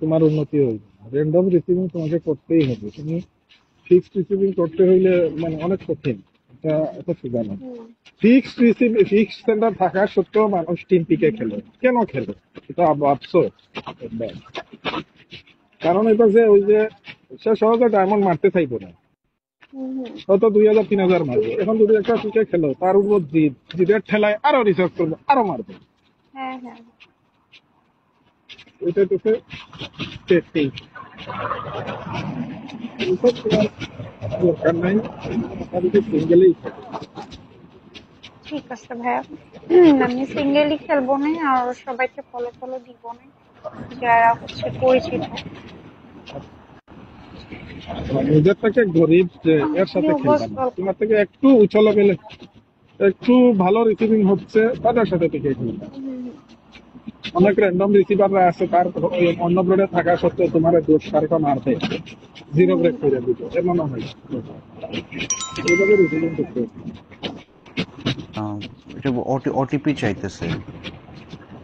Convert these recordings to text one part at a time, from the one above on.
তোমার উন্নতি হইবে না। র্যান্ডম রিসিভিং তোমাকে করতেই হবে। তুমি ফিক্সড রিসিভিং করতে হইলে মানে অনেক কঠিন। এটা সোজা না। ফিক্সড সেন্টার থাকা সত্ত্বেও মানুষ টিম পিকে খেলে। কেন খেলে? এটা আফসোস। কারণ এটা যে ওই যে সে সহজে ডায়মন্ড মারতে চাইবো না, হয়তো 2000-3000 মারবে। এখন যদি একটা পিকে খেলো তার উপর জিদের ঠেলায় আরো রিসার্চ করবে, আরো মারবে। হ্যাঁ হ্যাঁ ওইটা তো টেস্টিং দরকার নাই, আমাদের সিঙ্গেলেই থাকে। ঠিক আছে ভাইয়া। আমি সিঙ্গেলি খেলবো না, আর সবাইকে ফলো ফলো দিব না যারা হচ্ছে পরিচিত। নিজের থেকে গরিব যে এর সাথে নিউ বস খেলবা না, গল্প। তোমার থেকে একটু উঁচু লেভেলে একটু ভালো রিসিভিং হচ্ছে তাদের সাথে থেকে খেলবা। অনেক র্যান্ডম রিসিভাররা আছে, তার অন্য ব্রেডে থাকা সত্ত্বেও তোমার দোষ কারণ মারতে জিরো ব্রেক করে দিত, এমন হয়। এইভাবে রিসিভিং করতে হবে। এটা ওটিপি চাইতেছে।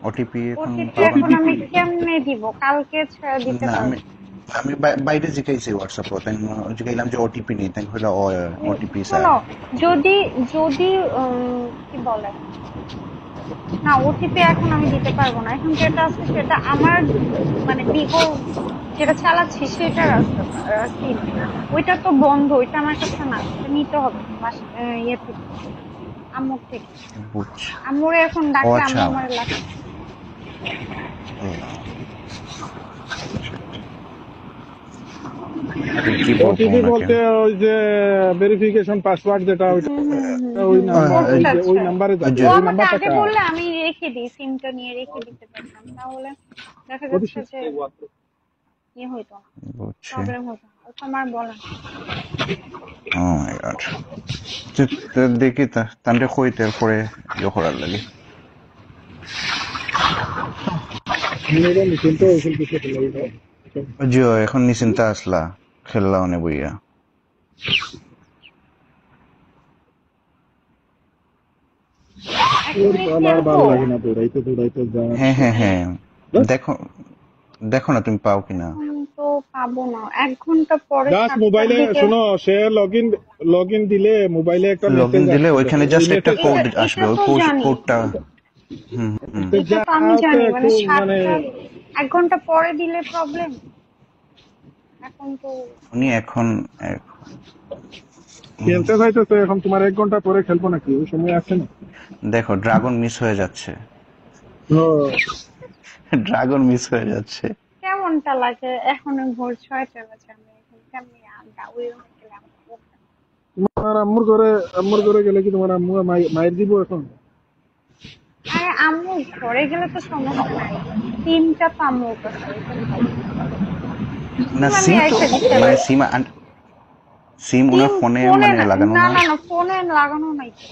ওটিপি এখন ওটিপি পাবা এখন না। আমি কেমনে দিব? কালকে ছাড়া দিতে না, আমি পারবো। আমি বাইরে জিজ্ঞাসি হোয়াটসঅ্যাপে, তাই জিজ্ঞাইলাম যে ওটিপি নেই, তাই হলো ওটিপি স্যার। শোনো, যদি যদি কি বলে, না ওটিপি এখন আমি দিতে পারবো না। এখন যেটা আছে সেটা আমার মানে বিগো যেটা চালাচ্ছি সেটার আছে সিম, ওইটা তো বন্ধ, ওইটা আমার কাছে না, ওটা নিতে হবে ইয়ে থেকে, আম্মুর থেকে। বুঝছি। আম্মুরে এখন ও ডাকলে আম্মু আচ্ছা। আমার লাগছে। কি বলবো ওটিপি ওনাকে? বলতে ওই যে ভেরিফিকেশন পাসওয়ার্ড যেটা, ওই নাম্বার, ওই আচ্ছা যে ওই আচ্ছা, নাম্বারে যাবে, ও ওই আমাকে নাম্বারটা আগে কার? বললে আমি রেখে দিই, সিমটা নিয়ে রেখে দিতে পারতাম, তাহলে দেখা যাচ্ছে যে ইয়ে হইতো না, বুঝছি। প্রবলেম হতো না। ও তো আমার বলে না। ও মাই গড। দেখি তান্ডে কইতে পরে ইয়ে করার লাগে। কিন্তু ওইখান থেকে খেলে জিও এখন নিশ্চিন্তা আসলা খেললা অনেক বইয়া। এখনই আর ভালো খেলবো। লাগে না, দৌড়াইতে দৌড়াইতে যা। হ্যাঁ হ্যাঁ হ্যাঁ, দেখো দেখো না তুমি পাও কিনা। এখন তো পাবো না, 1 ঘন্টা পরে জাস্ট 7টার মোবাইলে দিকে। শোনো, সে লগইন দিলে মোবাইলে একটা লগ ইন মেসেজ দিলে আসবে, ওইখানে ওই জাস্ট একটা মেসেজটা কোড এটা আসবে, এটা ওই তো জানি, কোডটা। হুম হুম। এটা তো আমি যাতে জানি, একটু মানে মানে 7টা 1 ঘন্টা পরে দিলে প্রবলেম। এখন তো উনি এখন খেলতে চাইতেছে, এখন তোমার 1 ঘন্টা পরে খেলবো নাকি? ওই সময় আছে না? দেখো ড্রাগন মিস হয়ে যাচ্ছে। ও, ড্রাগন মিস হয়ে যাচ্ছে। কেমনটা লাগে? এখন ভোর 6টা বাজে, আমি এখন কেমনি আড্ডা ওই রুমে গেলে আমাকে বলবে। তোমার আম্মুর ঘরে গেলে কি তোমার আম্মু মায়ের দিব এখন? আরে আম্মু ঘরে গেলে তো সমস্যা নাই, সিমটা তো আম্মুর কাছে, এটা প্রবলেম। না সিম আমি সিম তো এসে দিতে মানে পারবো। সিম ওনার সিম ফোনে ফোনে মানে না, লাগানো না না। না না, ফোনে লাগানো নাই তো,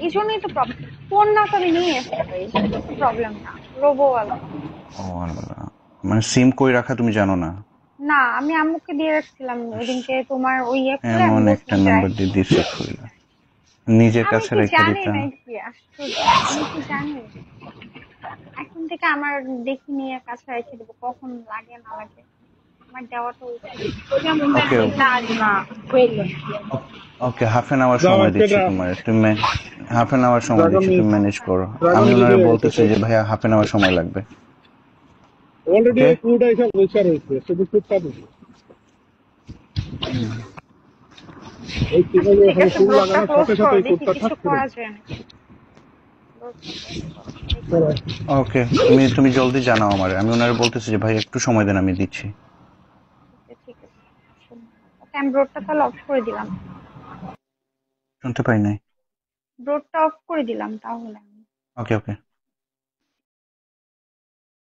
এই জন্যই তো প্রবলেম। ফোন না তো আমি নিয়ে আসতে পারি, সেটা তো প্রবলেম না, রোবোওয়ালা। ও আল্লাহ, মানে সিম কই রাখা তুমি জানো না? না, আমি আম্মুকে দিয়ে রাখছিলাম ওইদিনকে, তোমার ওই ইয়ে খুলে আমি এমন একটা বলছিলাম যে নাম্বার দিয়ে দিছে খুইলা, নিজের আমি কাছে কি রেখে জানি দিতাম। নাকি, আশ্চর্য, আমি কি জানি? এখন থেকে আমার দেখি নিয়ে কাছে রেখে দেবো, কখন লাগে না লাগে, আমার দেওয়াটা উচিত। ওকে ওকে, হাফ এন আওয়ার যাও সময় আজকে দিচ্ছি তোমার, তুমি হাফ এন আওয়ার সময় ড্রাগন দিচ্ছি, মিস তুমি ম্যানেজ করো। ড্রাগন আমি ওনারে মিসে বলতেছি যে ভাইয়া হাফ এন আওয়ার সময় লাগবে। অলরেডি ওকে। ফুড আইসা পয়সা রয়েছে, শুধু ফুডটা দিবে। ওই আচ্ছা কিভাবে ঠিক ওখানে আছে, ফুল ব্রোডটা লাগানোর ক্লোজ সাথে সাথে করো, এই দেখি ফুডটা কিছু থাকছে। করা যায় নাকি। ব্রোডটা ক্লোজ করো, দেখি। ওকে, তুমি জলদি জানাও আমারে, আমি ওনারে বলতেছি যে ভাই একটু সময় দেন, আমি দিচ্ছি। ওকে ঠিক আছে, ওকে আমি ব্রোডটা তাহলে অফ করে দিলাম। শুনতে পাই নাই। ব্রোডটা অফ করে দিলাম তাহলে। ওকে ওকে।